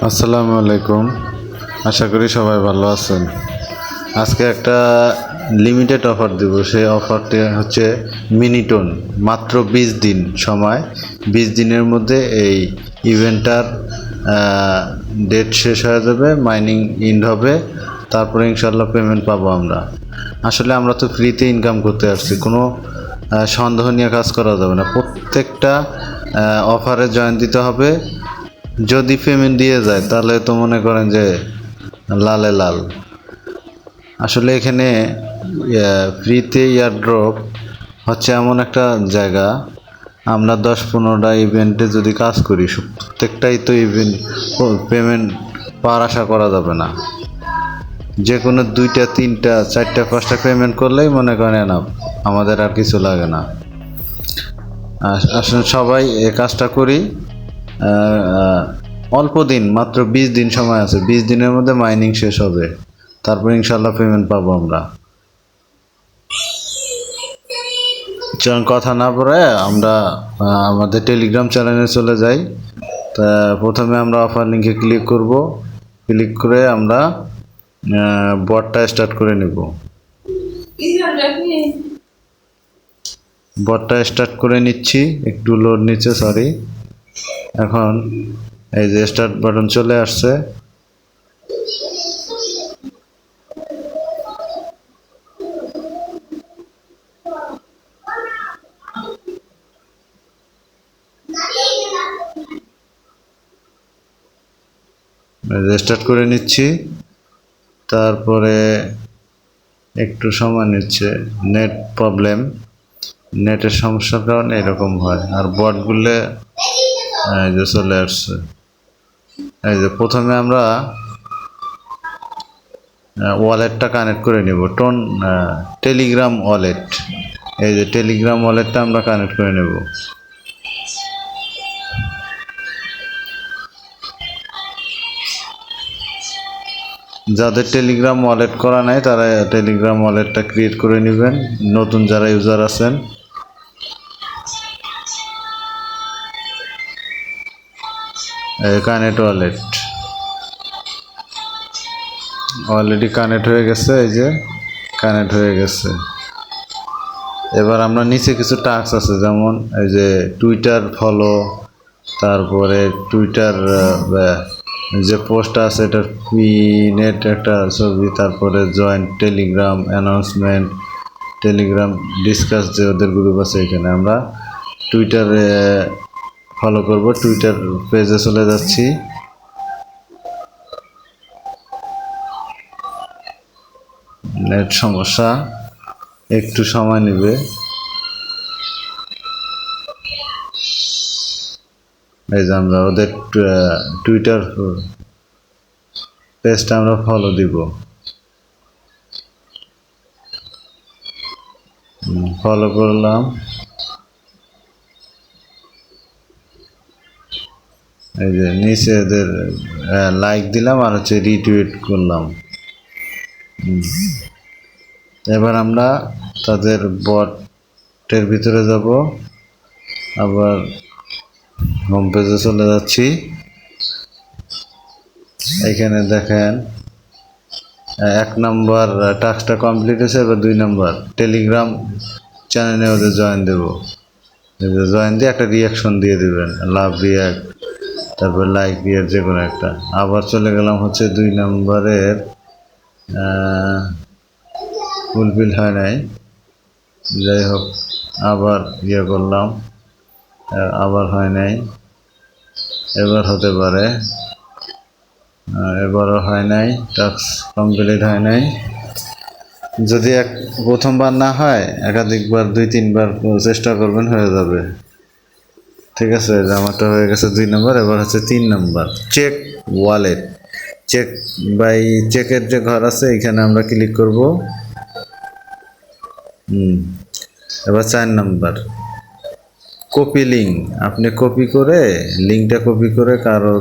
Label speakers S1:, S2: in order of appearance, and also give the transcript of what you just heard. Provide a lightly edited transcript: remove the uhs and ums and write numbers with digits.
S1: আসসালামু আলাইকুম। আশা করি সবাই ভালো আছেন। আজকে একটা লিমিটেড অফার দিব। সেই অফারটি হচ্ছে মিনিটন। মাত্র 20 দিন সময়। 20 দিনের মধ্যে এই ইভেন্টটার ডেট শেষ হয়ে যাবে, মাইনিং ইন্ড হবে, তারপরে ইনশাল্লাহ পেমেন্ট পাবো আমরা। আসলে আমরা তো ফ্রিতে ইনকাম করতে আসছি, কোনো সন্দেহ নিয়ে কাজ করা যাবে না। প্রত্যেকটা অফারে জয়েন দিতে হবে। যদি পেমেন্ট দিয়ে যায় তাহলে তো মনে করেন যে লালে লাল। আসলে এখানে ফ্রিতে ইয়ারড্রপ হচ্ছে এমন একটা জায়গা, আমরা 10-15টা ইভেন্টে যদি কাজ করি, প্রত্যেকটাই তো ইভেন্ট পেমেন্ট পাওয়ার আশা করা যাবে না। যে কোনো 2টা 3টা 4টা 5টা পেমেন্ট করলেই মনে করেন না, আমাদের আর কিছু লাগে না। আসলে সবাই এই কাজটা করি। অল্প দিন, মাত্র 20 দিন সময় আছে। 20 দিনের মধ্যে মাইনিং শেষ হবে, তারপর ইনশাল্লাহ পেমেন্ট পাবো আমরা। চলুন কথা না বলে আমরা আমাদের টেলিগ্রাম চ্যানেলে চলে যাই। তা প্রথমে আমরা অফার লিঙ্কে ক্লিক করব। ক্লিক করে আমরা বটটা স্টার্ট করে নেব। বটটা স্টার্ট করে নিচ্ছি, একটু লোড নিচ্ছে, সরি। এখন এই যে স্টার্ট বাটন চলে আসছে। স্টার্ট করে নিচ্ছি, তারপরে একটু সময় নিচ্ছে, নেট প্রবলেম, নেটের সমস্যার কারণে এরকম হয়। আর বটগুলো এই যে চলে আসছে। এই যে প্রথমে আমরা ওয়ালেটটা কানেক্ট করে নেব, টেলিগ্রাম ওয়ালেট। এই যে টেলিগ্রাম ওয়ালেটটা আমরা কানেক্ট করে নেব। যাদের টেলিগ্রাম ওয়ালেট করা নাই তারা টেলিগ্রাম ওয়ালেটটা ক্রিয়েট করে নেবেন, নতুন যারা ইউজার আছেন। কানেক্ট ওয়ালেট অলরেডি কানেক্ট হয়ে গেছে। এই যে কানেক্ট হয়ে গেছে। এবার আমরা নিচে কিছু টাস্ক আছে, যেমন এই যে টুইটার ফলো, তারপরে টুইটার যে পোস্ট আছে এটার পিনেট একটা ছবি, তারপরে joint Telegram announcement, Telegram discuss, যে ওদের গ্রুপ আছে, এখানে আমরা টুইটারে ফলো করব। টুইটার পেজে চলে যাচ্ছি। নেট সমস্যা, একটু সময় নেবে। এই যে আমরা ওদের টুইটার পেজটা আমরা ফলো দিব। ফলো করলাম। এই যে নিচে এদের লাইক দিলাম আর হচ্ছে রিটুইট করলাম। এবার আমরা তাদের বটের ভিতরে যাব, আবার হোম পেজে চলে যাচ্ছি। এখানে দেখেন 1 নম্বর টাস্কটা কমপ্লিট হয়েছে। এবার 2 নম্বর টেলিগ্রাম চ্যানেলে ওদের জয়েন দেবো। জয়েন দিয়ে একটা রিয়াকশন দিয়ে দেবেন, লাভ রিয়াক্ট, তারপর লাইক রিয়াক্ট, যে কোনো একটা। আবার চলে গেলাম হচ্ছে 2 নম্বরের, ফুলফিল হয় নাই, যাই হোক, আবার ইয়ে করলাম, আবার হয় নাই। এবার হতে পারে, এবারও হয় নাই, টাস্ক কমপ্লিট হয় নাই। যদি প্রথমবার না হয়, একাধিকবার 2-3বার চেষ্টা করবেন, হয়ে যাবে। ঠিক আছে, আমারটা হয়ে গেছে 2 নম্বর। এবার হচ্ছে 3 নম্বর, চেক ওয়ালেট। চেকের যে ঘর আছে এখানে আমরা ক্লিক করব। এবার 4 নম্বর, কপি লিঙ্ক। আপনি কপি করে লিঙ্কটা কপি করে কারো